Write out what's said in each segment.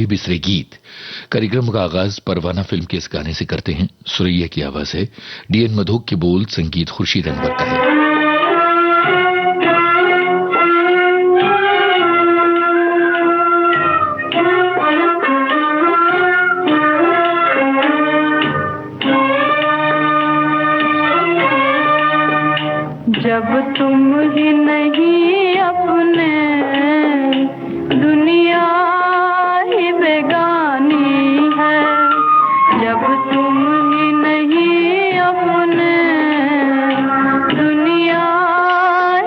भूले बिसरे गीत। कार्यक्रम का आगाज परवाना फिल्म के इस गाने से करते हैं। सुरैया की आवाज है, डीएन मधोक के बोल, संगीत खुर्शीद अनवर का है। जब तुम ही नहीं अपने, दुनिया ही बेगानी है। जब तुम ही नहीं अपने, दुनिया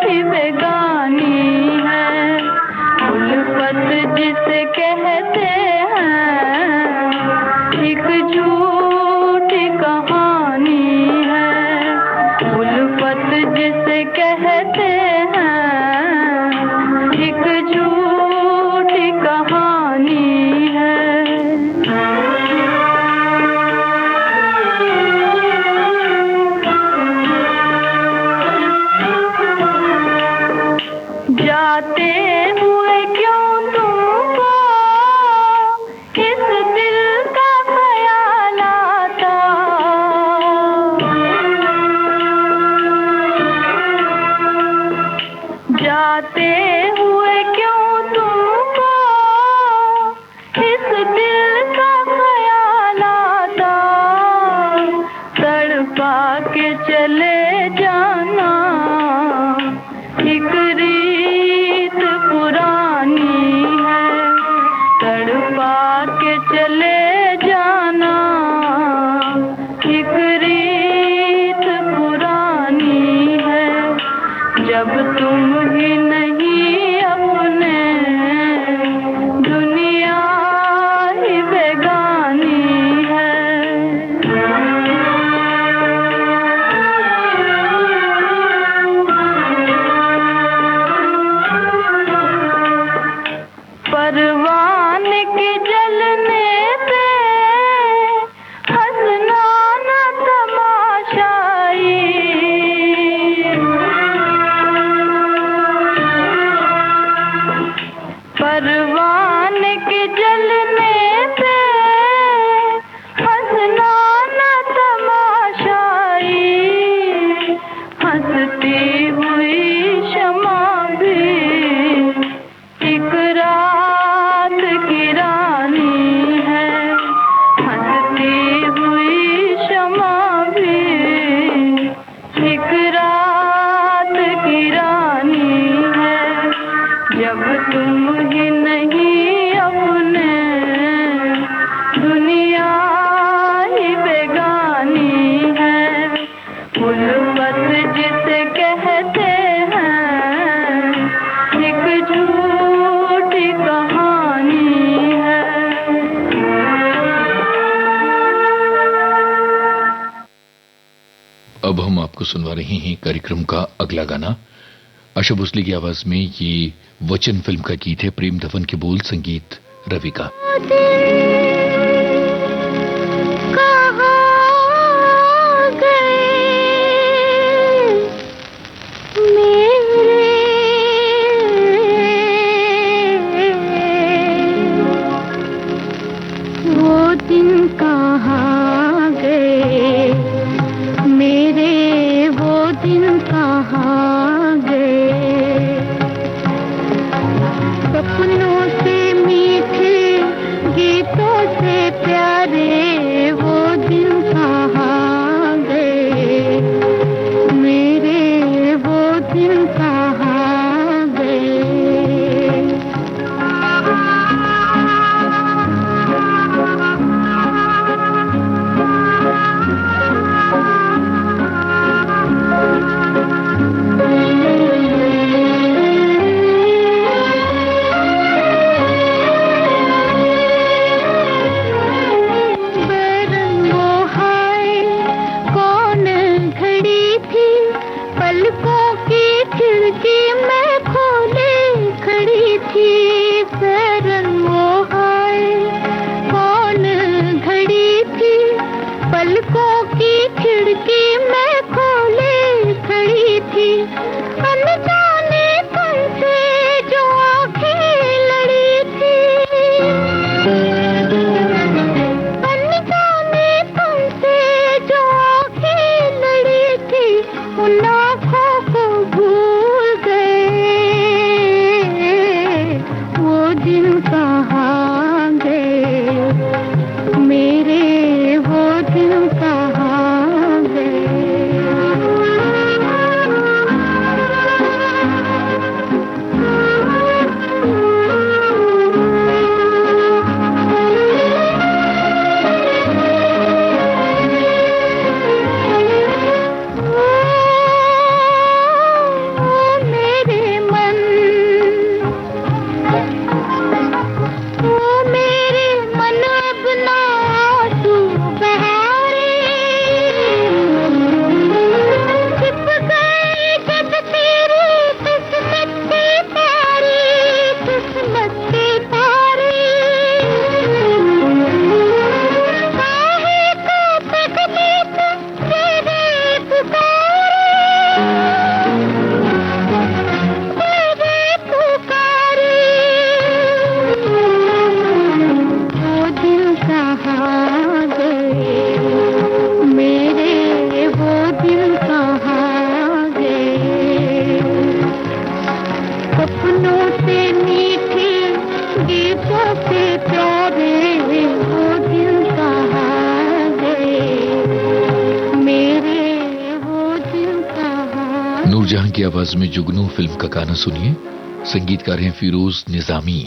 ही बेगानी है। उल्फत जिसे कहते हैं, एक झूठी कहानी है। उल्फत जिसे कहते हैं, एक झूठी कहानी है। जाते हुए क्यों तुमको इस दिल का ख्याल आता। जाते हुए क्यों तुमको इस दिल का ख्याल आता। तड़पा के चले जाना एक रीत पुरानी है। तड़पा के चले जाना एक रीत पुरानी है। जब तुम ही नहीं अपने, दुनिया ही बेगानी है। परवान के जलने पे हंसना न तमाशाई। परवान के जलने पे हंसना न तमाशाई। हंसती हुई शमा भी एक रात की रानी है। हंसती हुई शमा भी एक रात की रानी है। जब तुम ही नहीं अपने, दुनिया ही बेगानी है। उल्फत जिसे कहते हैं, एक झूठी कहानी है। अब हम आपको सुनवा रहे हैं कार्यक्रम का अगला गाना। आशा भोसले की आवाज में ये वचन फिल्म का गीत है। प्रेम धवन के बोल, संगीत रवि का। वो दिन कहाँ गए मेरे, वो दिन कहाँ गए। सपनों से मीठे गीतों से की आवाज में जुगनू फिल्म का गाना सुनिए। संगीतकार हैं फिरोज निजामी।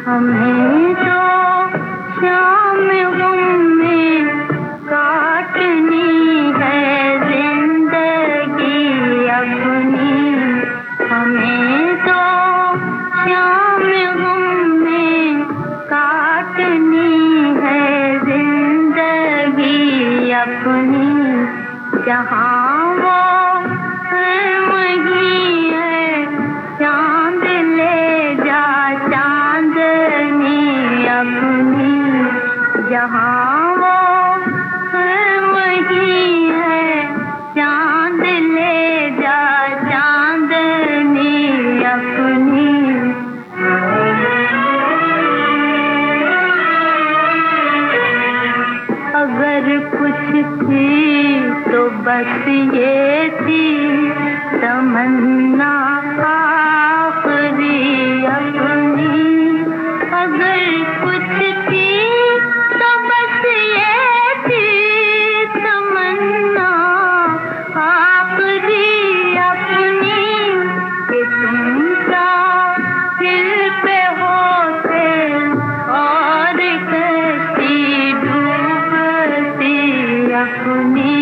हमें तो शाम गम में काटनी है जिंदगी अपनी। हमें तो शाम गम में काटनी है जिंदगी अपनी। जहाँ वो है वहीं है चांद ले जा चांदनी अपनी। जहाँ वो है वहीं है चांद ले जा चांदनी अपनी। अगर कुछ थी तो बस ये थी तमन्ना आखिरी अपनी। अगर कुछ थी तो बस ये थी तमन्ना आखिरी अपनी। कि तुम साहिल पे होते और कश्ती डूबती अपनी।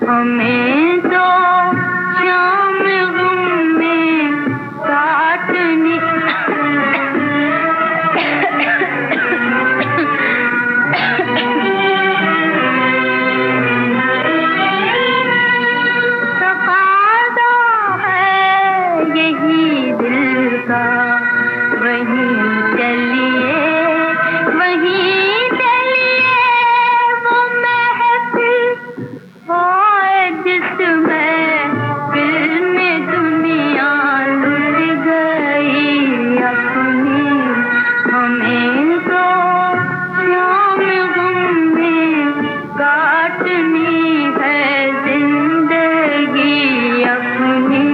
हमें तो शाम गम में काटनी तकादा है यही दिल का। वहीं चलिए वहीं चलिए वो महफिल होए जिसमें फिल्म दुनिया लुट गई अपनी। हमें तो शाम गम में काटनी है जिंदगी अपनी।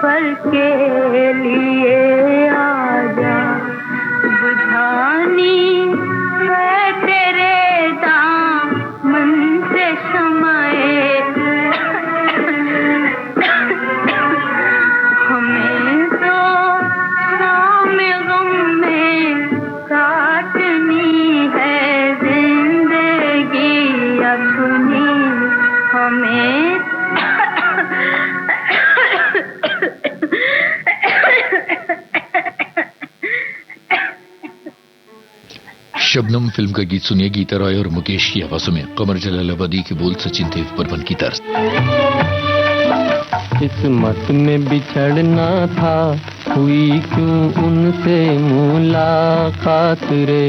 भर के लिए आजा बुझानी है तेरे दामन से शमाए। हमें तो शाम गम में काटनी है जिंदगी अपनी। हमें शबनम फिल्म का गीत सुनिए। गीता रॉय और मुकेश की आवाजों में। कमर जलालाबादी के बोल सचिन देव बर्मन की तर्ज। किस्मत में बिछड़ना था हुई क्यों उनसे मुलाकात रे।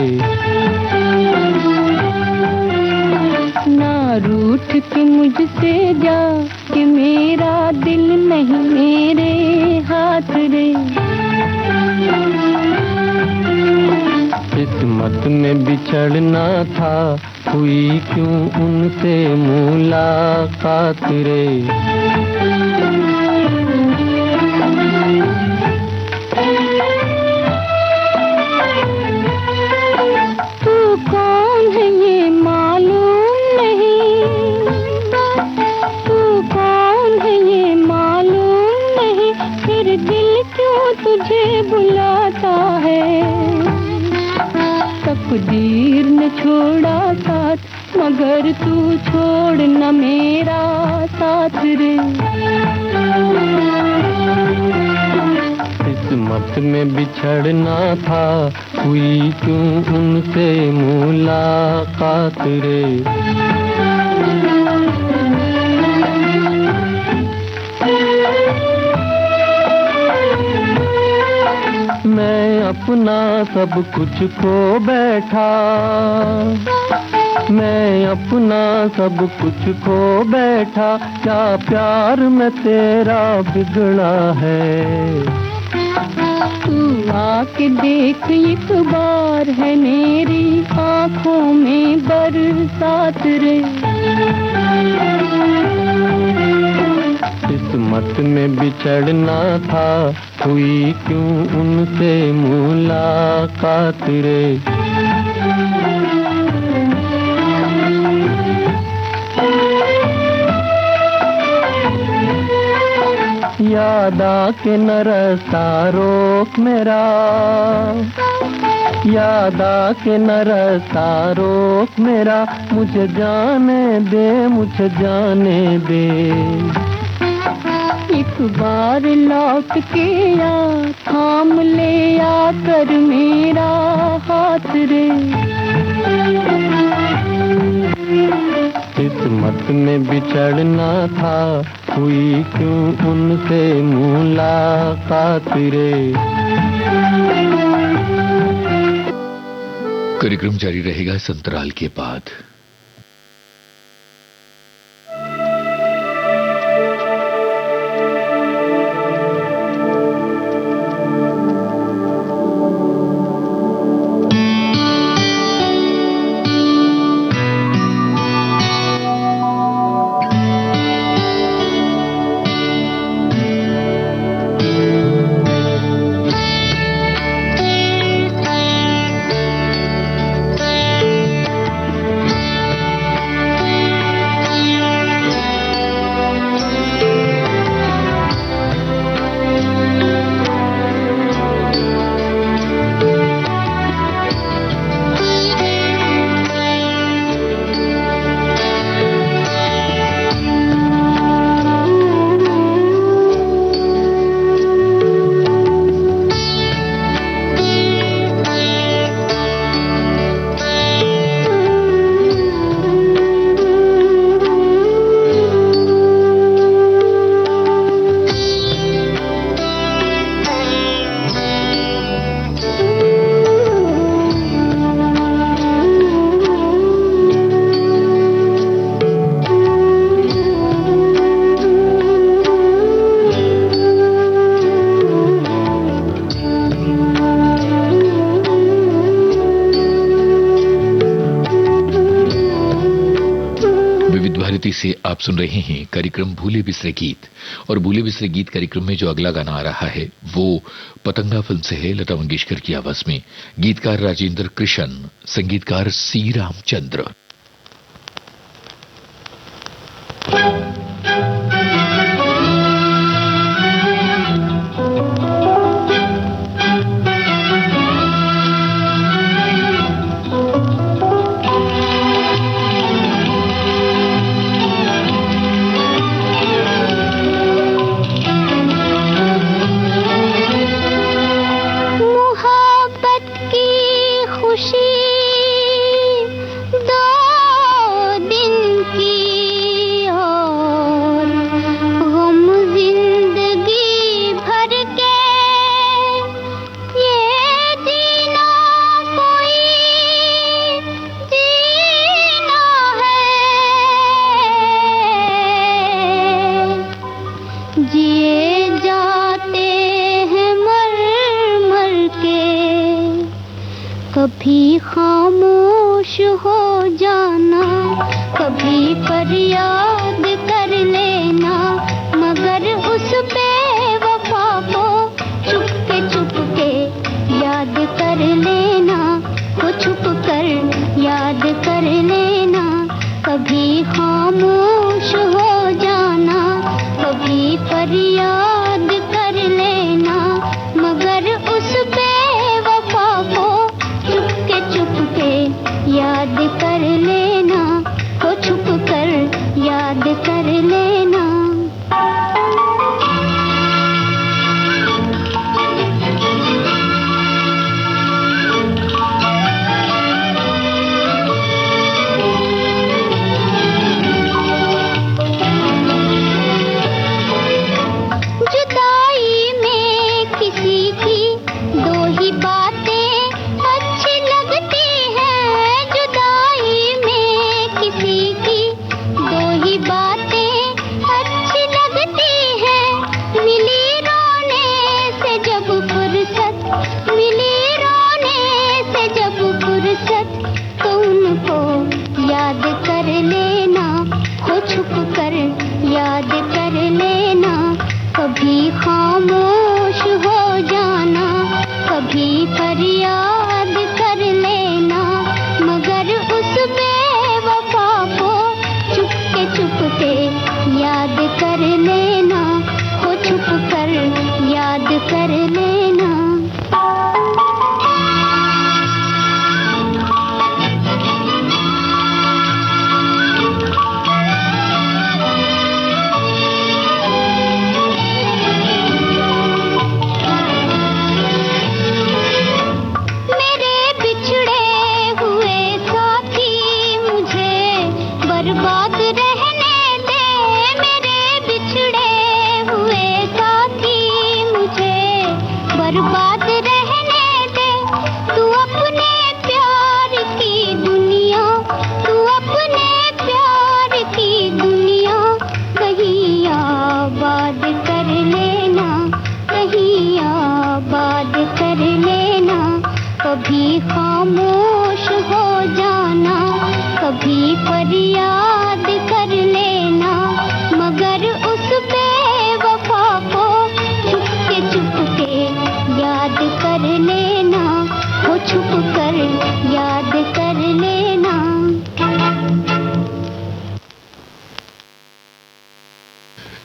ना रूठ के मुझसे जा कि मेरा दिल नहीं मेरे हाथ रे। किस्मत में बिछड़ना था हुई क्यों उनसे मुलाकात रे। तू कौन है ये मालूम नहीं। तू कौन है ये मालूम नहीं। फिर दिल क्यों तुझे बुलाता है। तकदीर ने छोड़ा साथ मगर तू छोड़ न मेरा साथ रे। किस्मत में बिछड़ना था हुई क्यों उनसे मुलाकात रे। मैं अपना सब कुछ खो बैठा। मैं अपना सब कुछ खो बैठा। क्या प्यार में तेरा बिगड़ा है। तू आके देख एक बार है मेरी आंखों में बरसात रे। किस्मत में बिछड़ना था, हुई क्यों उनसे मुलाकात रे। याद आके न रास्ता रोक मेरा, याद आके न रास्ता रोक मेरा, मुझे जाने दे, मुझे जाने दे। एक बार लौट के आ, थाम ले आकर मेरा हाथ रे। किस्मत में बिछड़ना था, हुई क्यों उनसे मुलाकात रे। कार्यक्रम जारी रहेगा संतराल के बाद। से आप सुन रहे हैं कार्यक्रम भूले बिसरे गीत। और भूले बिसरे गीत कार्यक्रम में जो अगला गाना आ रहा है वो पतंगा फिल्म से है, लता मंगेशकर की आवाज में। गीतकार राजेंद्र कृष्ण, संगीतकार सी रामचंद्र। कभी खामोश हो जाना, कभी फरियाद कर लेना, मगर उस बेवफा को चुप के याद कर लेना, वो छुप कर याद कर लेना। कभी खामोश हो जाना, कभी फरियाद कर लेना, मगर उस बेवफा को चुप के याद कर लेना, वो छुप कर याद कर लेना। जुदाई में किसी की दो ही बातें अच्छी लगती हैं, जुदाई में किसी की दो ही बातें छुप के याद कर लेना, हो छुप कर याद कर लेना। बर्बाद रहने दे मेरे बिछड़े हुए साथी, मुझे बर्बाद रहने दे। तू अपने प्यार की दुनिया, तू अपने प्यार की दुनिया कहीं आबाद कर लेना, कहीं आबाद कर लेना। कभी खामोश हो जाना, कभी फरियाद कर लेना, मगर उस बेवफा को छुप के याद कर लेना, हो छुप कर याद कर लेना।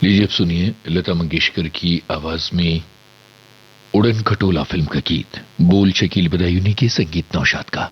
लीजिए अब सुनिए लता मंगेशकर की आवाज में उड़न खटोला फिल्म का गीत, बोल शकील बदायूनी के, संगीत नौशाद का।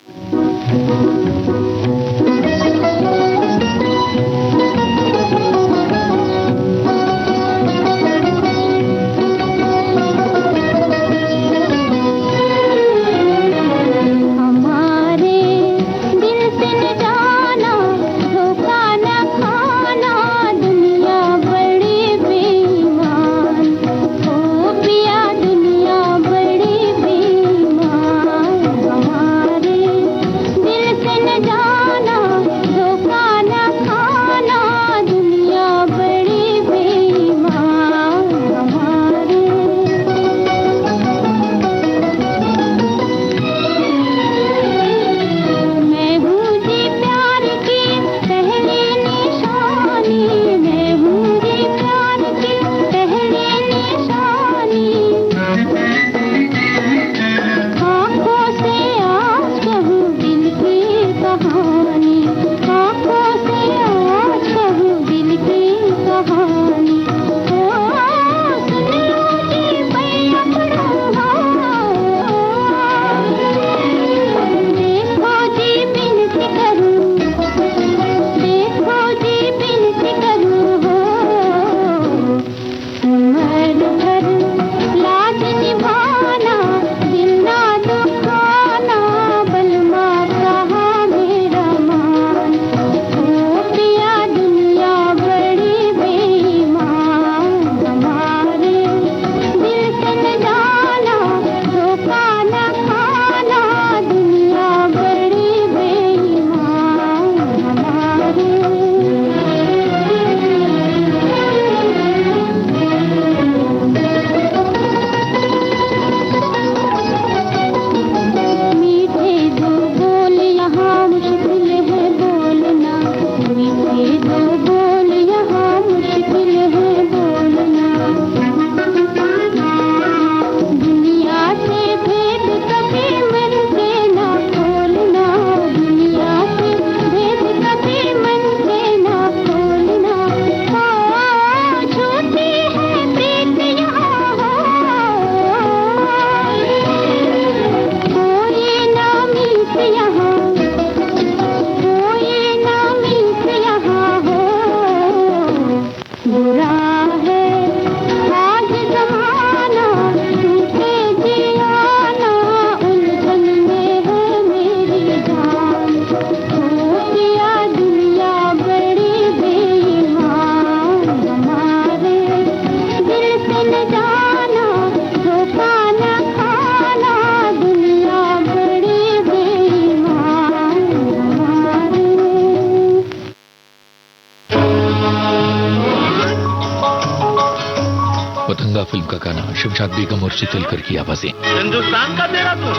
पतंगा फिल्म का गाना, शमशाद बेगम और शीतलकर की आवाजें। हिंदुस्तान का तेरा तू।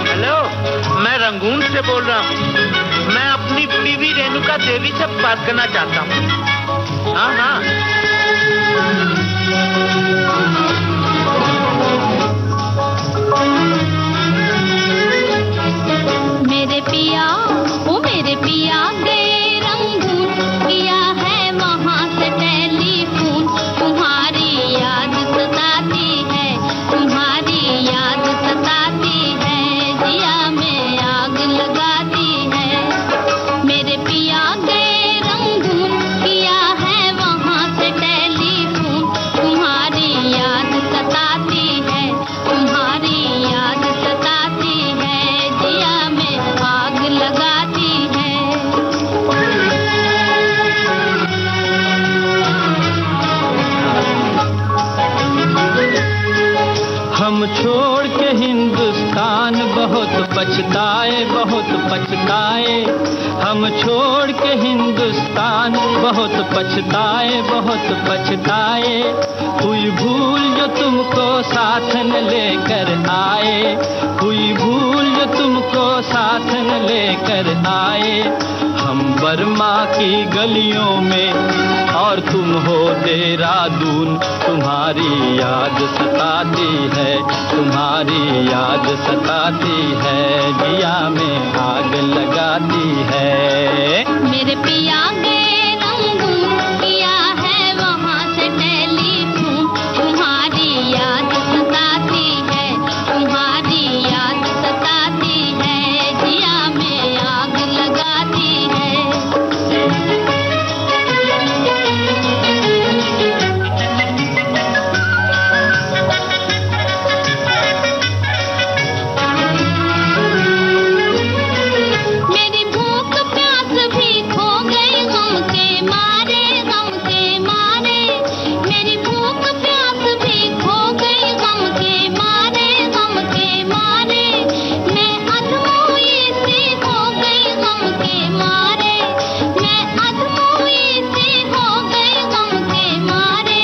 हेलो, मैं रंगून से बोल रहा हूँ। मैं अपनी बीवी रेणुका देवी से बात करना चाहता हूँ। हाँ हाँ। मेरे पिया, ओ मेरे पिया गए रंगून, पिया है छोड़ के हिंदुस्तान बहुत पछताए, बहुत पछताए। हम छोड़ के हिंदुस्तान बहुत पछताए, बहुत पछताए। हुई भूल जो तुमको साथ न लेकर आए, हुई भूल जो तुमको साथ न लेकर आए। हम बर्मा की गलियों में और तुम हो देहरादून, तुम्हारी याद सताती है, तुम्हारी याद सताती है, जिया में आग लगाती है। मेरे पिया के रंगून किया है वहाँ से टेलीफोन, तुम्हारी याद सताती है, तुम्हारी याद सताती है, जिया में आग लगाती है। मेरी भूख प्यास भी खो गई गम के मारे, गम के मारे। मेरी भूख प्यास भी खो गई गम के मारे, गम के मारे। मैं अधमोई सी हो गई गम के मारे, मैं अधमोई सी हो गई गम के मारे।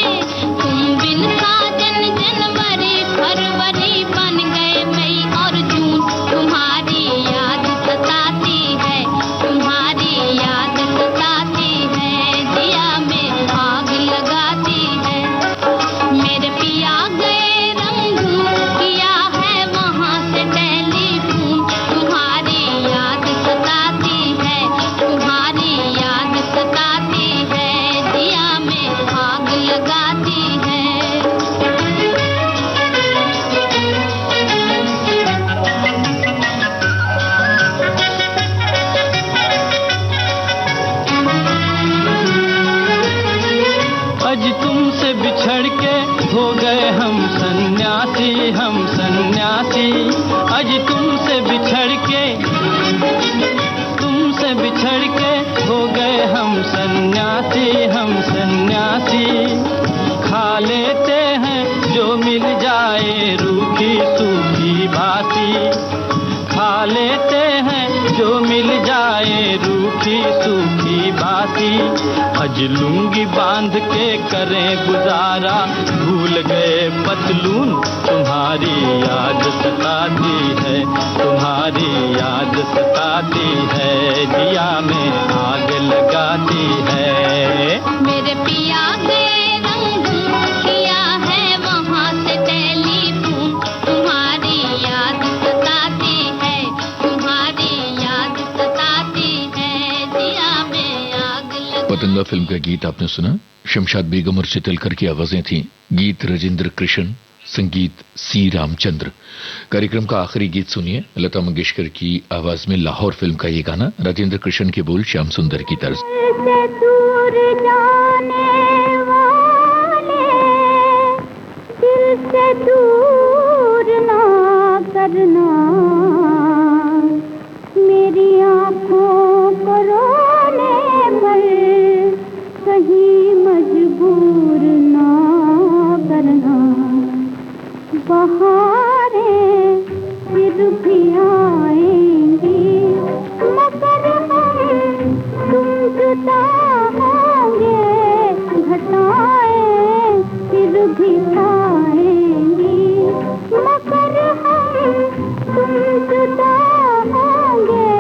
तुम बिन साजन जनवरी फरवरी बन गए मई और जून, तुम्हारी याद सताती है, तुम्हारी याद सताती है, जिया में आग लगाती है। मेरे पिया गए रंगून किया है वहाँ से टेलीफोन, तुम्हारी याद सताती है, तुम्हारी याद सताती है, जिया में आग लगाती है। आज तुमसे बिछड़ के हो गए हम सन्यासी, हम सन्यासी। आज तुमसे बिछड़ के हो गए हम सन्यासी, हम सन्यासी। खा लेते हैं जो मिल जाए रूखी सूखी बासी, खा लेते हैं जो मिल जाए रूखी सूखी बासी। अज लुंगी बांध के करें गुजारा, भूल गए पतलून, तुम्हारी याद सताती है, तुम्हारी याद सताती है, जिया में आग लगाती है। मेरे पिया गए रंगून किया है वहाँ से टेलीफोन, तुम्हारी याद सताती है, तुम्हारी याद सताती है, जिया में आग लगाती। पतंगा फिल्म का गीत आपने सुना। शमशाद बेगम और चितलकर की आवाजें थीं। गीत राजेंद्र कृष्ण, संगीत सी रामचंद्र। कार्यक्रम का आखिरी गीत सुनिए, लता मंगेशकर की आवाज में लाहौर फिल्म का ये गाना, राजेंद्र कृष्ण के बोल, श्याम सुंदर की तर्ज। से दूर जाने वाले दिल से दूर ना करना, मेरी आँखों को रोने पर कहीं मजबूर ना करना। बहारें फिर भी आएंगी मगर हम तुम जुदा होंगे, घटाएं फिर भी आएंगी मगर हम तुम जुदा होंगे।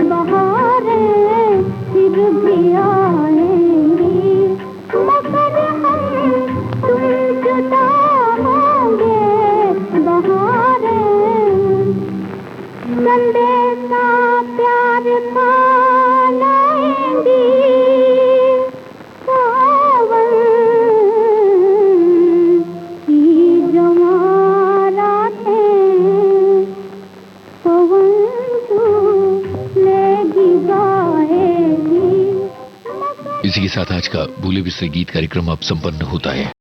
बहारें फिर भी आएंगे। इसी के साथ आज का भूले बिसरे गीत कार्यक्रम अब संपन्न होता है।